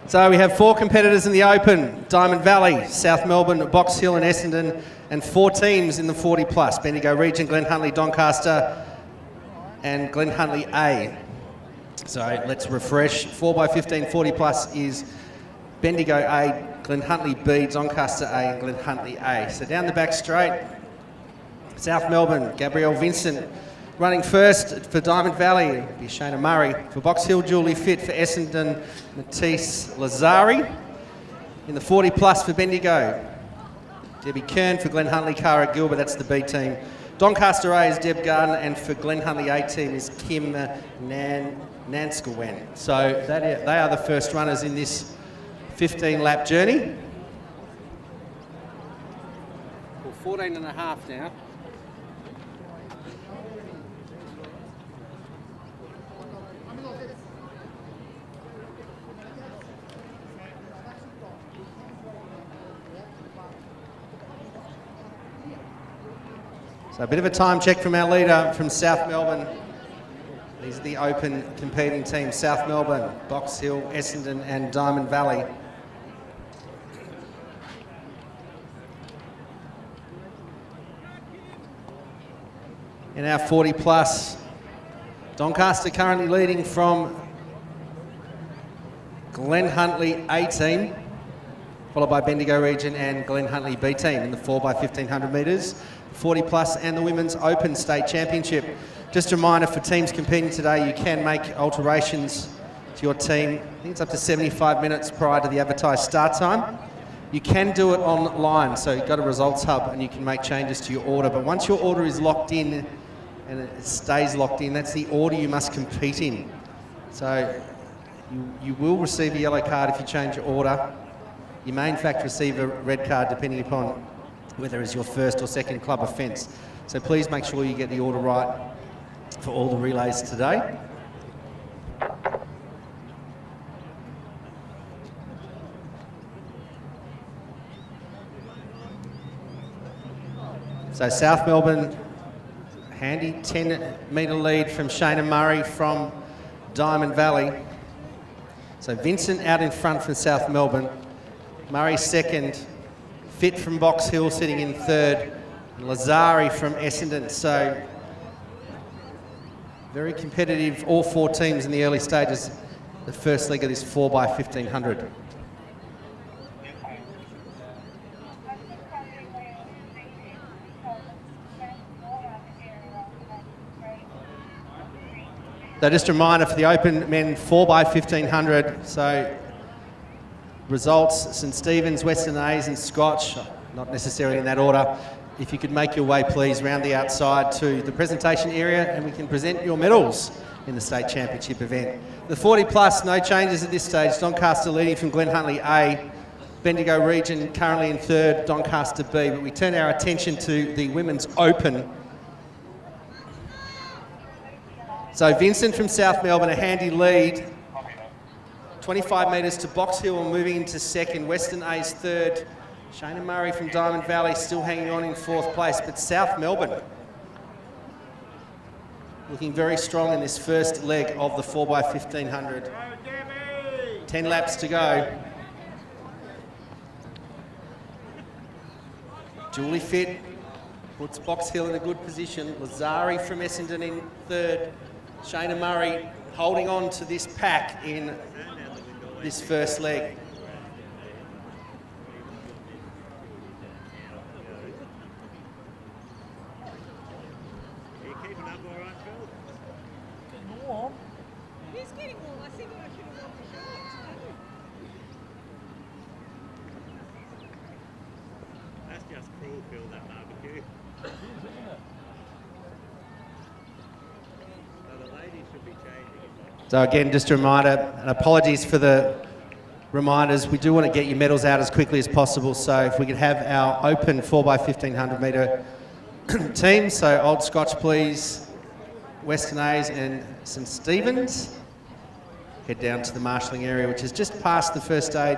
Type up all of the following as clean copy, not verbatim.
So we have 4 competitors in the Open: Diamond Valley, South Melbourne, Box Hill and Essendon, and 4 teams in the 40 plus: Bendigo Region, Glen Huntly, Doncaster and Glen Huntly A. So let's refresh. 4x15 40 plus is Bendigo A, Glen Huntly B, Doncaster A and Glen Huntly A. So down the back straight, South Melbourne, Gabrielle Vincent running first for Diamond Valley. It'll be Shayna Murray. For Box Hill, Julie Fitt. For Essendon, Matisse Lazari. In the 40 plus for Bendigo, Debbie Kern. For Glen Huntly, Cara Gilbert. That's the B team. Doncaster A is Deb Garden, and for Glen Huntly A team is Kim Nanskawen. So they are the first runners in this 15-lap journey. Well, 14 and a half now. So a bit of a time check from our leader from South Melbourne. These are the Open competing teams: South Melbourne, Box Hill, Essendon and Diamond Valley. In our 40 plus, Doncaster currently leading from Glen Huntly A team, followed by Bendigo Region and Glen Huntly B team in the 4x1500 metres. 40 plus and the Women's Open State Championship. Just a reminder for teams competing today, you can make alterations to your team. I think it's up to 75 minutes prior to the advertised start time. You can do it online, so you've got a results hub and you can make changes to your order. But once your order is locked in and it stays locked in, that's the order you must compete in. So you will receive a yellow card if you change your order. You may in fact receive a red card depending upon whether it's your first or second club offence. So please make sure you get the order right for all the relays today. So South Melbourne, handy 10-metre lead from Shayna Murray from Diamond Valley. So Vincent out in front from South Melbourne, Murray second, Fitt from Box Hill sitting in third, and Lazari from Essendon. So very competitive, all 4 teams in the early stages, the first leg of this 4x1500. So just a reminder for the Open men 4x1500, so results: St Stephen's, Western A's and Scotch, not necessarily in that order. If you could make your way please round the outside to the presentation area and we can present your medals in the state championship event. The 40 plus, no changes at this stage. Doncaster leading from Glen Huntly A, Bendigo Region currently in third, Doncaster B, but we turn our attention to the Women's Open. So Vincent from South Melbourne, a handy lead. 25 metres to Box Hill and moving into second. Western A's third. Shayna Murray from Diamond Valley still hanging on in 4th place. But South Melbourne looking very strong in this first leg of the 4x1500. 10 laps to go. Julie Fitt puts Box Hill in a good position. Lazari from Essendon in third. Shayna Murray holding on to this pack in this first leg. He's getting warm. I think I should have worn the shorts. That's just cruel, Phil, that barbecue. So the ladies should be changing. So again, just a reminder, and apologies for the reminders, we do want to get your medals out as quickly as possible, so if we could have our Open 4x1500 metre team, so Old Scotch please, Western A's and St Stephen's. Head down to the marshalling area, which is just past the first aid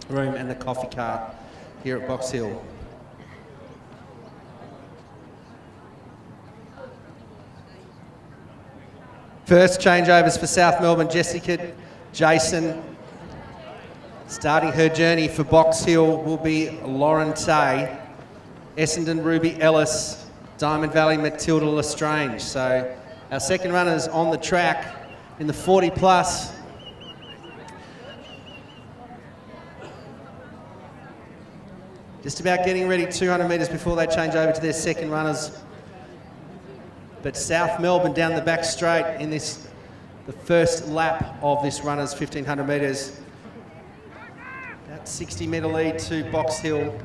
room and the coffee cart here at Box Hill. First changeovers for South Melbourne: Jessica, Jason, Starting her journey for Box Hill will be Lauren Tay, Essendon Ruby Ellis, Diamond Valley Matilda Lestrange. So our second runners on the track in the 40 plus. Just about getting ready 200 metres before they change over to their second runners. But South Melbourne down the back straight in this, the first lap of this runners 1500 metres. About 60 metre lead to Box Hill.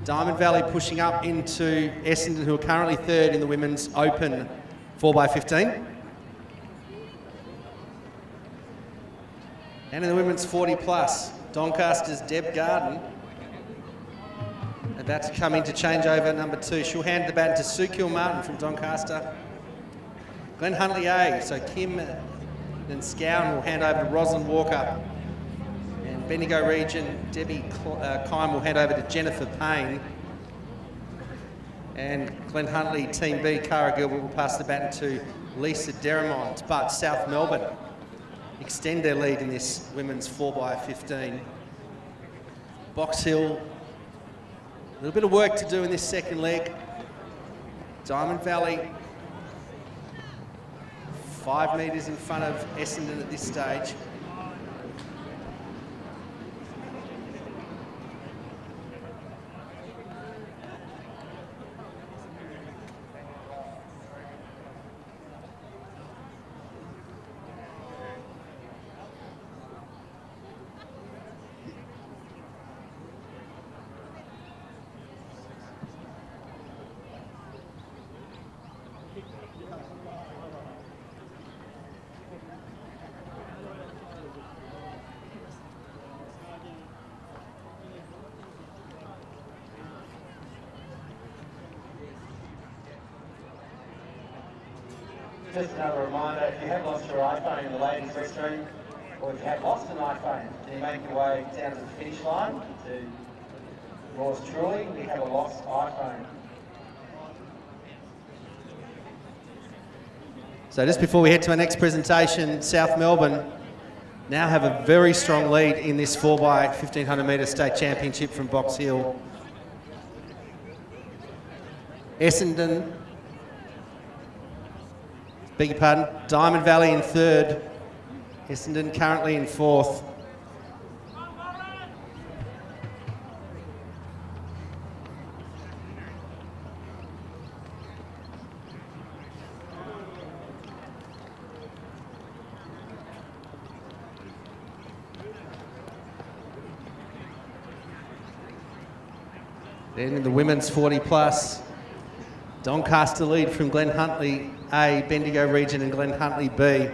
Diamond Valley pushing up into Essendon, who are currently third in the women's open 4x15. And in the women's 40 plus, Doncaster's Deb Garden about to come in to change over number 2. She'll hand the baton to Sue Kilmartin from Doncaster. Glen Huntley A, so Kim and Scowen will hand over to Rosalind Walker. And Bendigo Region, Debbie Kime will hand over to Jennifer Payne. And Glen Huntley, Team B, Cara Gilbert will pass the baton to Lisa Deramont. But South Melbourne extend their lead in this women's 4x15. Box Hill, a little bit of work to do in this second leg. Diamond Valley, 5 metres in front of Essendon at this stage. Just another reminder, if you have lost your iPhone in the ladies' restroom, or if you have lost an iPhone, then you make your way down to the finish line to yours truly. We have a lost iPhone. So just before we head to our next presentation, South Melbourne now have a very strong lead in this 4x1500 metre state championship from Box Hill. Essendon, beg your pardon, Diamond Valley in third, Essendon currently in fourth. Then in the women's 40 plus, Doncaster lead from Glen Huntley A, Bendigo Region and Glen Huntley B.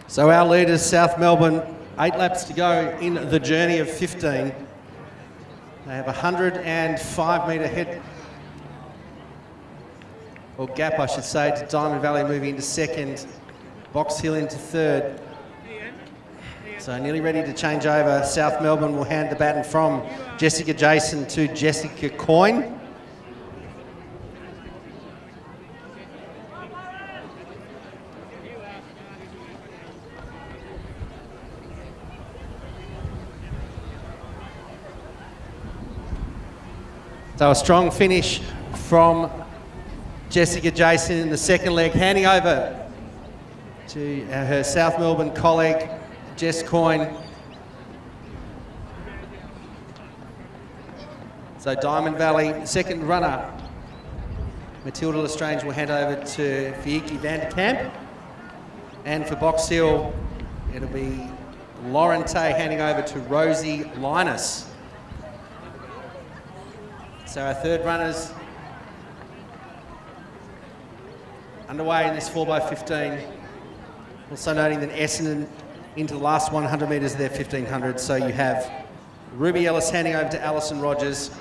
So our leaders, South Melbourne, 8 laps to go in the journey of 15. They have a 105 metre head, or gap I should say, to Diamond Valley moving into second, Box Hill into third. So nearly ready to change over. South Melbourne will hand the baton from Jessica Jason to Jessica Coyne. So a strong finish from Jessica Jason in the second leg, handing over to her South Melbourne colleague, Jess Coyne. So Diamond Valley, second runner, Matilda Lestrange will hand over to Vicky van der Kamp. And for Box Hill, it'll be Lauren Tay handing over to Rosie Linus. So our third runners underway in this 4x15. Also noting that Essendon into the last 100 metres of their 1500. So you have Ruby Ellis handing over to Alison Rogers.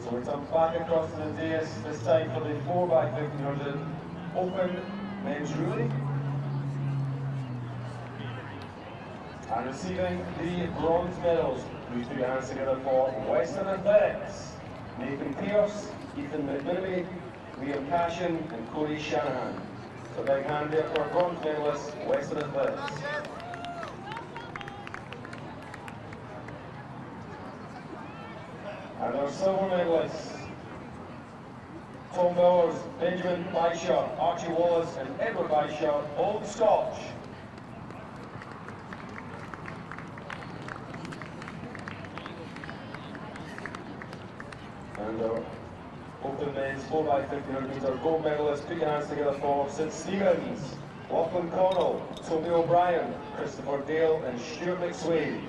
So we come back across to the dais, this time for the 4x1500 open men's relay. And receiving the bronze medals, please put your hands together for Western Athletics. Nathan Pierce, Ethan McMillan, Liam Cashin and Cody Shanahan. So big hand there for bronze medalists, Western Athletics. And our silver medalists, Tom Bowers, Benjamin Bishop, Archie Wallace and Edward Bishop, Old Scotch. And our open men's 4x1500 metre gold medalists, put your hands together for St Stephen's, Lachlan Connell, Toby O'Brien, Christopher Dale and Stuart McSwade.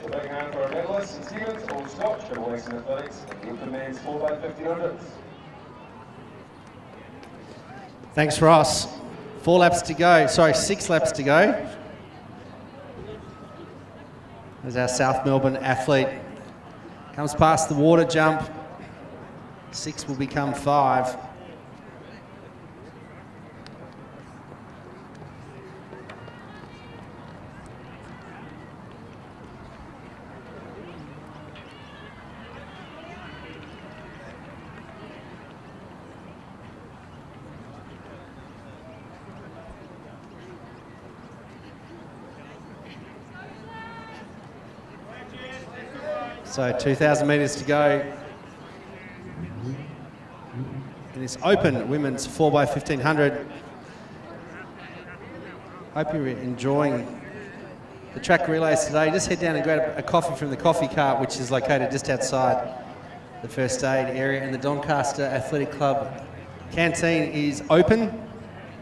So big hand for our medalists, St Stephen's, Old Scotch and Western Athletics, and the open men's 4x1500s. Thanks, Ross. 4 laps to go, sorry, 6 laps to go. As our South Melbourne athlete comes past the water jump, 6 will become 5. So 2,000 metres to go in this open women's 4x1500. Hope you're enjoying the track relays today. Just head down and grab a coffee from the coffee cart, which is located just outside the first aid area. And the Doncaster Athletic Club canteen is open.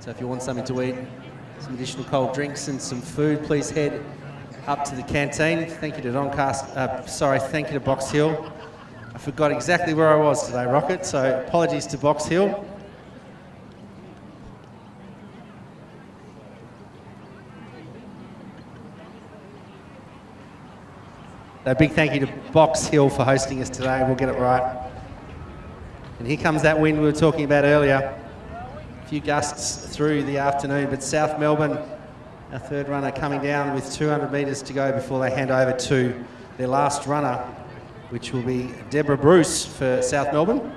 So if you want something to eat, some additional cold drinks and some food, please head up to the canteen. Thank you to thank you to Box Hill. I forgot exactly where I was today, Rocket, so apologies to Box Hill. A big thank you to Box Hill for hosting us today. We'll get it right. And here comes that wind we were talking about earlier. A few gusts through the afternoon, but South Melbourne, our third runner, coming down with 200 metres to go before they hand over to their last runner, which will be Deborah Bruce for South Melbourne.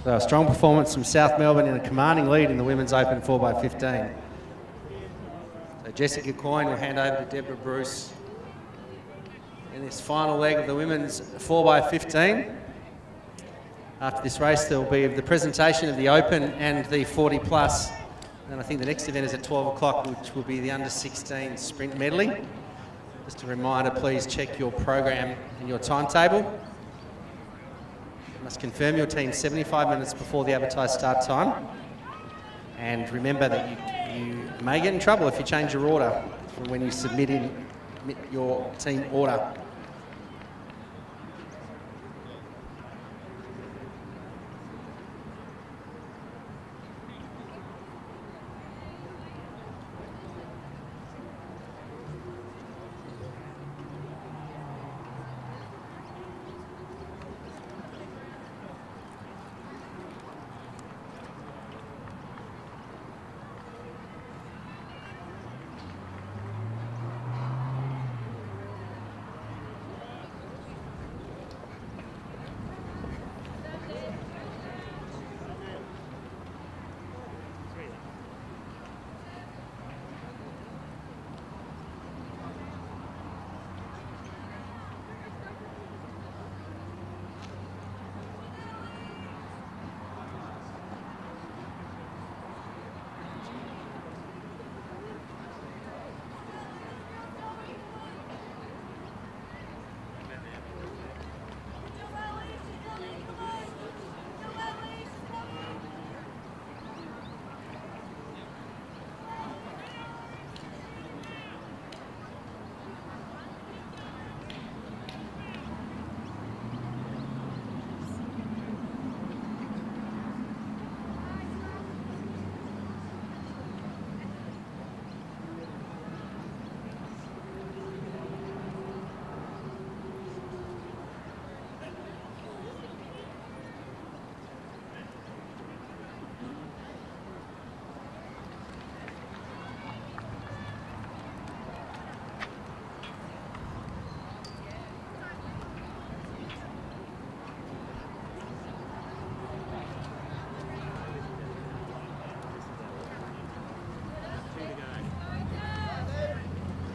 So a strong performance from South Melbourne in a commanding lead in the women's open 4x15. So Jessica Coyne will hand over to Deborah Bruce in this final leg of the women's 4x15. After this race, there will be the presentation of the Open and the 40 plus. And I think the next event is at 12 o'clock, which will be the under 16 sprint medley. Just a reminder, please check your program and your timetable. You must confirm your team 75 minutes before the advertised start time. And remember that you may get in trouble if you change your order from when you submit your team order.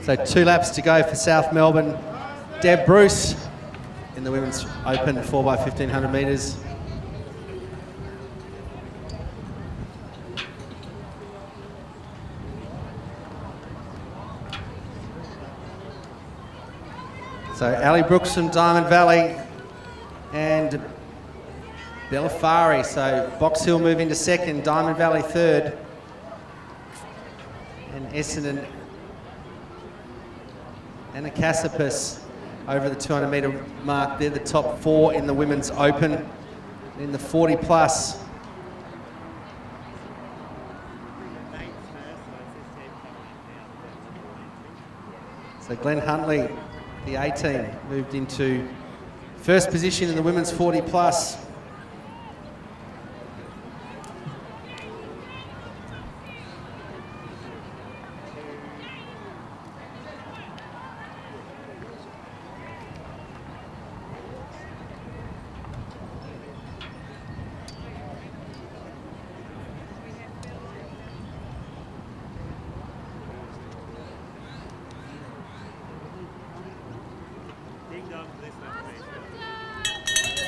So 2 laps to go for South Melbourne. Deb Bruce in the women's open 4x1500 metres. So Ali Brooks from Diamond Valley and Bellafari. So Box Hill moving to second, Diamond Valley third. And Essendon and Acacipas over the 200 metre mark. They're the top 4 in the women's open. In the 40 plus. So Glenn Huntley, the 18, moved into first position in the women's 40 plus.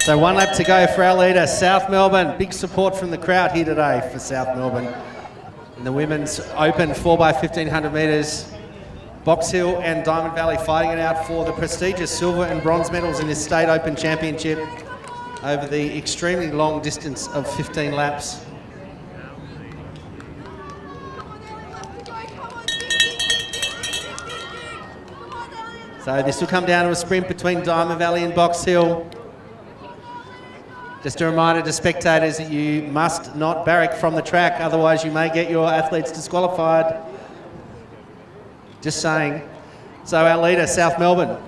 So 1 lap to go for our leader, South Melbourne. Big support from the crowd here today for South Melbourne. In the women's open 4x1500 metres, Box Hill and Diamond Valley fighting it out for the prestigious silver and bronze medals in this state open championship over the extremely long distance of 15 laps. So this will come down to a sprint between Diamond Valley and Box Hill. Just a reminder to spectators that you must not barrack from the track, otherwise you may get your athletes disqualified. Just saying. So our leader, South Melbourne.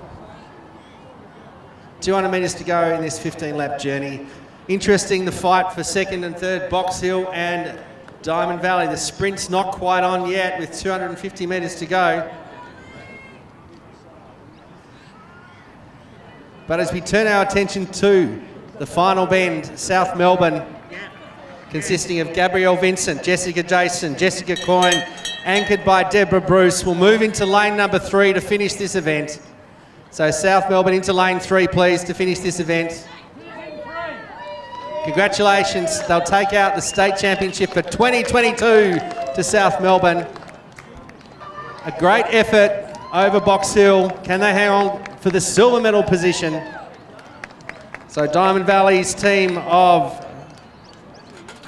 200 metres to go in this 15-lap journey. Interesting, the fight for second and third, Box Hill and Diamond Valley. The sprint's not quite on yet with 250 metres to go. But as we turn our attention to the final bend, South Melbourne, consisting of Gabrielle Vincent, Jessica Jason, Jessica Coyne, anchored by Deborah Bruce, will move into lane number 3 to finish this event. So South Melbourne into lane 3, please, to finish this event. Congratulations, they'll take out the state championship for 2022 to South Melbourne. A great effort over Box Hill. Can they hang on for the silver medal position? So Diamond Valley's team of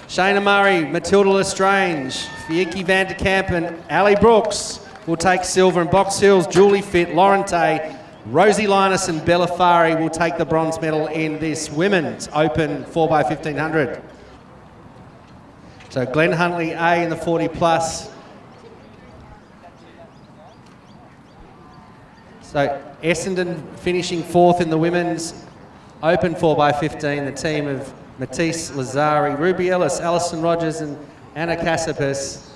Shayna Murray, Matilda Lestrange, Fieke van der Kamp and Ali Brooks will take silver, and Box Hill's Julie Fitt, Lauren Tay, Rosie Linus and Bella Fari will take the bronze medal in this women's open 4x1500. So Glenn Huntley A in the 40 plus. So Essendon finishing 4th in the women's open 4x15, the team of Matisse Lazari, Ruby Ellis, Alison Rogers and Anna Cassipas.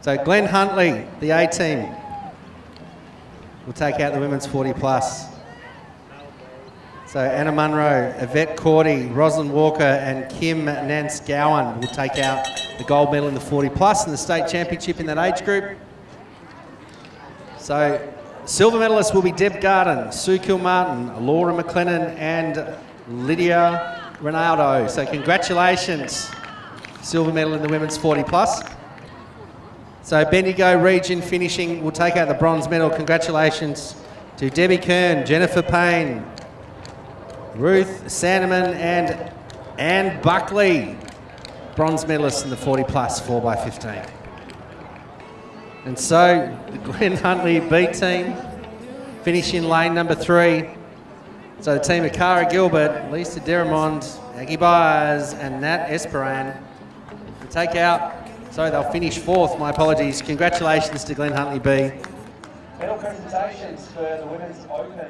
So Glenn Huntley, the A team, will take out the women's 40 plus. So Anna Munro, Yvette Cordy, Rosalind Walker and Kim Nance Gowan will take out the gold medal in the 40 plus and the state championship in that age group. So silver medalists will be Deb Garden, Sue Kilmartin, Laura McLennan and Lydia Ronaldo. So congratulations, silver medal in the women's 40 plus. So Bendigo region finishing will take out the bronze medal. Congratulations to Debbie Kern, Jennifer Payne, Ruth Sandeman and Anne Buckley, bronze medalists in the 40 plus 4x15. And so the Glenn Huntley B team finish in lane number 3. So the team of Cara Gilbert, Lisa Deramond, Aggie Byers and Nat Esperan will take out, so they'll finish 4th, my apologies. Congratulations to Glenn Huntley B. Medal presentations for the women's open.